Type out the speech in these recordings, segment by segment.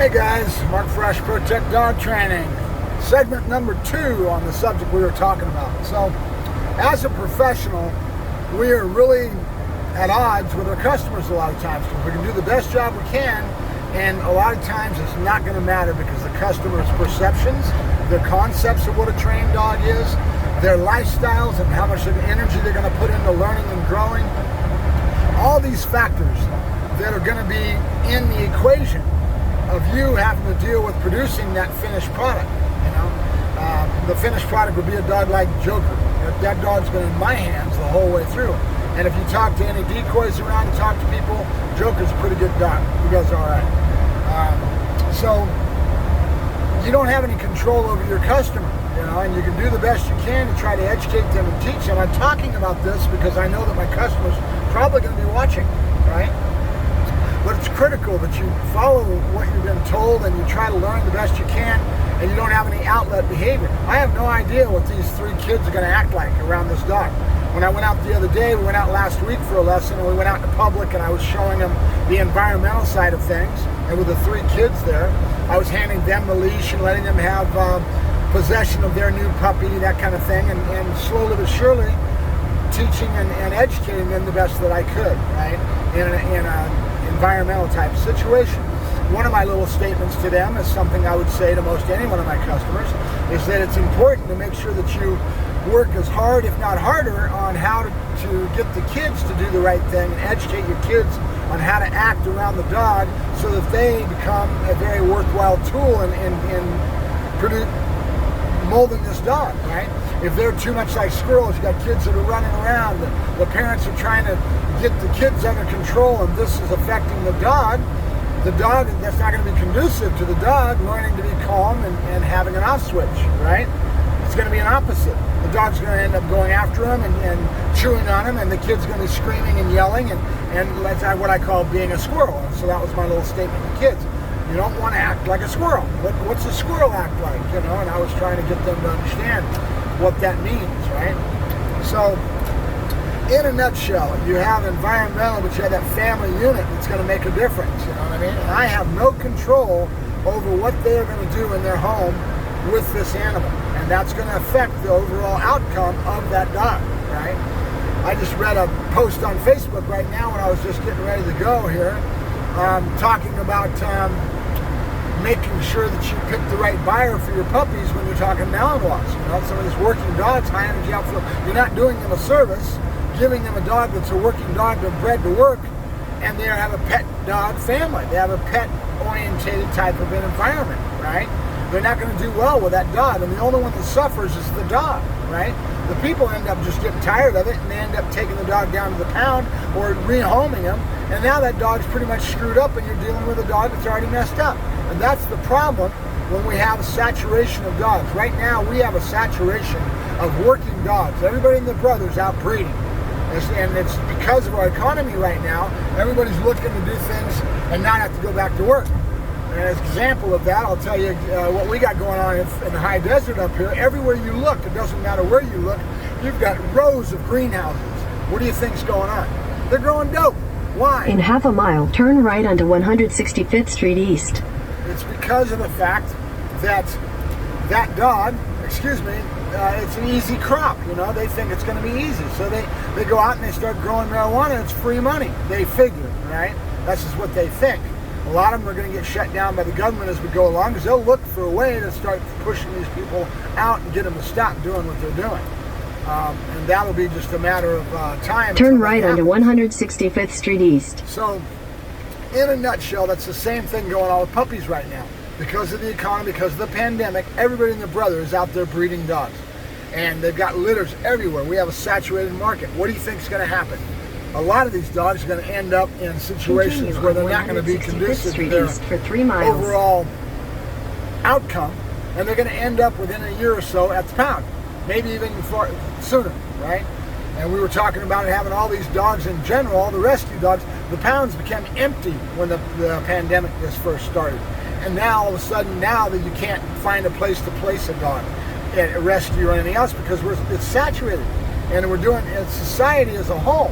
Hey guys, Mark Fresh, Protect Dog Training. Segment number 2 on the subject we were talking about. So, as a professional, we are really at odds with our customers a lot of times. We can do the best job we can, and a lot of times it's not going to matter because the customer's perceptions, their concepts of what a trained dog is, their lifestyles and how much energy they're going to put into learning and growing, all these factors that are going to be in the equation of you having to deal with producing that finished product. The finished product would be a dog like Joker. That dog's been in my hands the whole way through. And if you talk to any decoys around and talk to people, Joker's a pretty good dog. He does all right. So you don't have any control over your customer, and you can do the best you can to try to educate them and teach them. I'm talking about this because I know that my customers are probably going to be watching, right? But it's critical that you follow what you've been told and you try to learn the best you can, and you don't have any outlet behavior. I have no idea what these 3 kids are going to act like around this dog. When I went out the other day, we went out last week for a lesson, and we went out in public, and I was showing them the environmental side of things. And with the 3 kids there, I was handing them the leash and letting them have possession of their new puppy, that kind of thing, and slowly but surely teaching and educating them the best that I could, right, in an environmental type situation. One of my little statements to them is something I would say to most any one of my customers, is that it's important to make sure that you work as hard, if not harder, on how to get the kids to do the right thing and educate your kids on how to act around the dog so that they become a very worthwhile tool in molding this dog, right? If they're too much like squirrels, you got kids that are running around, the parents are trying to get the kids under control, and this is affecting the dog, that's not going to be conducive to the dog learning to be calm and having an off switch, right? It's going to be an opposite. The dog's going to end up going after him and chewing on him, and the kid's going to be screaming and yelling, and that's what I call being a squirrel. And so that was my little statement to kids. You don't want to act like a squirrel. What's a squirrel act like? And I was trying to get them to understand what that means, right? So, in a nutshell, you have environmental, but you have that family unit that's going to make a difference, you know what I mean? And I have no control over what they're going to do in their home with this animal, and that's going to affect the overall outcome of that dog, right? I just read a post on Facebook right now when I was just getting ready to go here, talking about making sure that you pick the right buyer for your puppies when you're talking Malinois. Some of these working dogs, high energy outflow, you're not doing them a service, giving them a dog that's a working dog, they're bred to work, and they have a pet dog family. They have a pet-orientated type of an environment, right? They're not going to do well with that dog, and the only one that suffers is the dog, right? The people end up just getting tired of it, and they end up taking the dog down to the pound or rehoming him, and now that dog's pretty much screwed up, and you're dealing with a dog that's already messed up. And that's the problem when we have a saturation of dogs. Right now, we have a saturation of working dogs. Everybody and their brother's out breeding. And it's because of our economy right now, everybody's looking to do things and not have to go back to work. And as an example of that, I'll tell you what we got going on in the high desert up here. Everywhere you look, it doesn't matter where you look, you've got rows of greenhouses. What do you think's going on? They're growing dope. Why? In half a mile, turn right onto 165th Street East. It's because of the fact that that dog, it's an easy crop, they think it's going to be easy. So they go out and they start growing marijuana, it's free money. They figure, right? That's just what they think. A lot of them are going to get shut down by the government as we go along because they'll look for a way to start pushing these people out and get them to stop doing what they're doing. And that'll be just a matter of time. Turn right onto 165th Street East. So, in a nutshell, that's the same thing going on with puppies right now. Because of the economy, because of the pandemic, everybody and their brother is out there breeding dogs. And they've got litters everywhere. We have a saturated market. What do you think is going to happen? A lot of these dogs are going to end up in situations where they're not going to be conducive to their overall outcome, and they're going to end up within a year or so at the pound, maybe even sooner, right? And we were talking about having all these dogs in general, all the rescue dogs. The pounds became empty when the pandemic just first started. And now, all of a sudden, now that you can't find a place to place a dog, a rescue or anything else, because it's saturated. And we're doing it, society as a whole,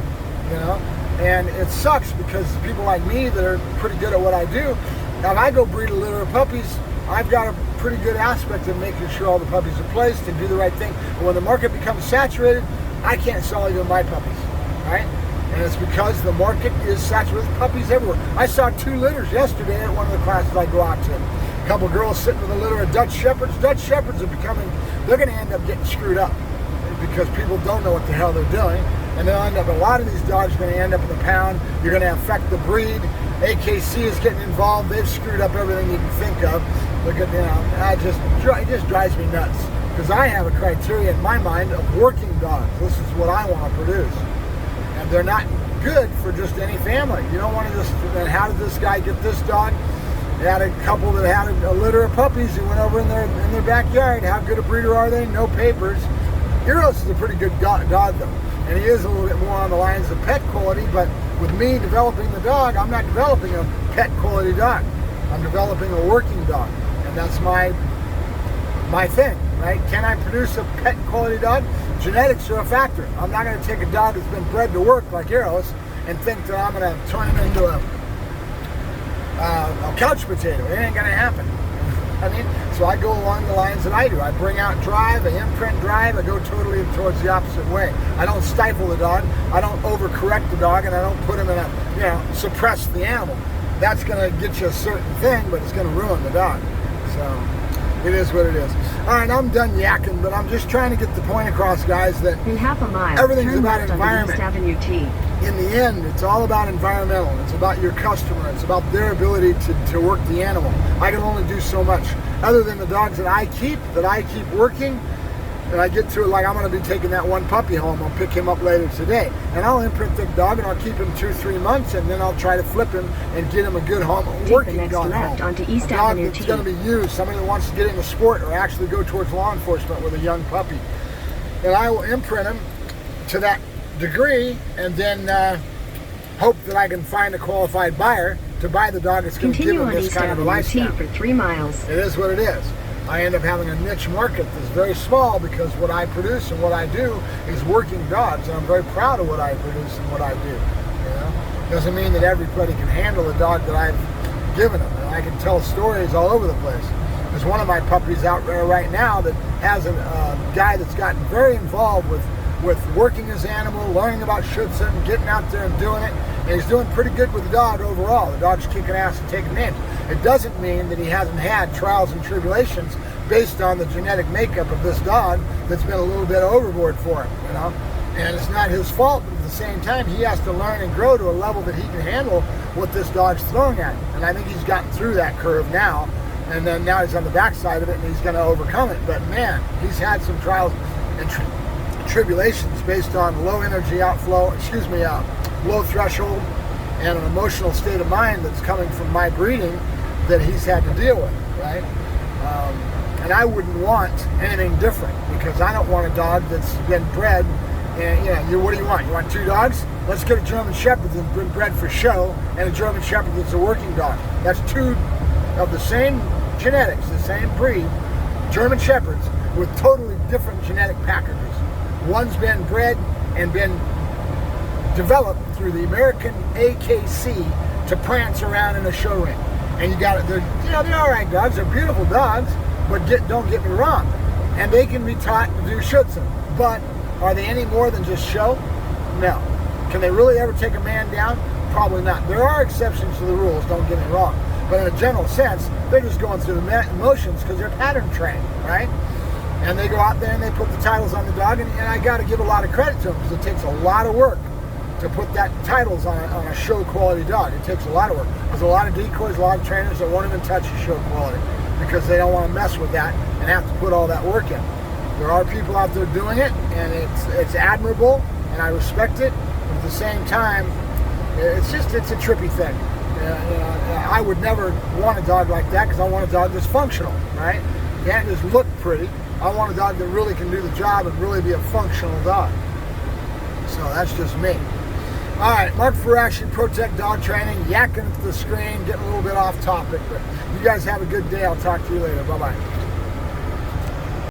And it sucks because people like me that are pretty good at what I do, Now, if I go breed a litter of puppies, I've got a pretty good aspect of making sure all the puppies are placed and do the right thing. But when the market becomes saturated, I can't sell even my puppies, right? And it's because the market is saturated with puppies everywhere. I saw 2 litters yesterday at one of the classes I go out to. A couple girls sitting with a litter of Dutch Shepherds. Dutch Shepherds are they're going to end up getting screwed up because people don't know what the hell they're doing. And they'll end up, a lot of these dogs are going to end up in the pound. You're going to affect the breed. AKC is getting involved. They've screwed up everything you can think of. Look at, it just drives me nuts. Because I have a criteria in my mind of working dogs. This is what I want to produce. And they're not good for just any family. You don't want to just, how did this guy get this dog? They had a couple that had a litter of puppies who went over in their backyard. How good a breeder are they? No papers. Eros is a pretty good dog though. And he is a little bit more on the lines of pet quality, but with me developing the dog, I'm not developing a pet quality dog. I'm developing a working dog. And that's my thing, right? Can I produce a pet quality dog? Genetics are a factor. I'm not going to take a dog that's been bred to work like Eros and think that I'm going to turn him into a couch potato. It ain't going to happen. I mean, so I go along the lines that I do. I bring out drive, I imprint drive, I go totally towards the opposite way. I don't stifle the dog, I don't overcorrect the dog, and I don't put him in a, suppress the animal. That's going to get you a certain thing, but it's going to ruin the dog. So, it is what it is. All right, I'm done yakking, but I'm just trying to get the point across, guys, that in half a mile, everything's turn about left environment. onto East Avenue T. In the end, it's all about environmental. It's about your customer. It's about their ability to work the animal. I can only do so much. Other than the dogs that I keep working, and I get to it like I'm going to be taking that one puppy home. I'll pick him up later today. And I'll imprint the dog and I'll keep him 2-3 months, and then I'll try to flip him and get him a good home, working next dog left home. onto East a dog Avenue that's T. going to be used, somebody that wants to get into sport or actually go towards law enforcement with a young puppy. And I will imprint him to that degree, and then hope that I can find a qualified buyer to buy the dog that's going to give Continue him on this East kind of a Avenue T lifestyle. for 3 miles. It is what it is. I end up having a niche market that's very small because what I produce and what I do is working dogs, and I'm very proud of what I produce and what I do. Doesn't mean that everybody can handle the dog that I've given them, and I can tell stories all over the place. There's one of my puppies out there right now that has a guy that's gotten very involved with working his animal, learning about Schutzen, getting out there and doing it, and he's doing pretty good with the dog overall. The dog's kicking ass and taking names. It doesn't mean that he hasn't had trials and tribulations based on the genetic makeup of this dog that's been a little bit overboard for him, And it's not his fault, but at the same time, he has to learn and grow to a level that he can handle what this dog's throwing at him. And I think he's gotten through that curve now, and then now he's on the backside of it, and he's going to overcome it. But man, he's had some trials and tribulations based on low energy outflow, low threshold, and an emotional state of mind that's coming from my breeding that he's had to deal with, right? And I wouldn't want anything different because I don't want a dog that's been bred. And what do you want? You want 2 dogs? Let's get a German Shepherd that's been bred for show and a German Shepherd that's a working dog. That's 2 of the same genetics, the same breed, German Shepherds with totally different genetic packages. One's been bred and been developed through the American AKC to prance around in a show ring. And they're all right dogs, they're beautiful dogs, but don't get me wrong. And they can be taught to do Schutzen. But are they any more than just show? No. Can they really ever take a man down? Probably not. There are exceptions to the rules, don't get me wrong. But in a general sense, they're just going through the motions because they're pattern trained, right? And they go out there and they put the titles on the dog, and I got to give a lot of credit to them because it takes a lot of work to put that titles on a show quality dog. It takes a lot of work. There's a lot of decoys, a lot of trainers that won't even touch a show quality because they don't want to mess with that and have to put all that work in. There are people out there doing it, and it's admirable, and I respect it. But at the same time, it's a trippy thing. I would never want a dog like that because I want a dog that's functional, right? You can't just look pretty. I want a dog that really can do the job and really be a functional dog. So that's just me. All right, Mark Ferrasci, Protect Dog Training, yakking at the screen, getting a little bit off topic. But you guys have a good day. I'll talk to you later. Bye-bye.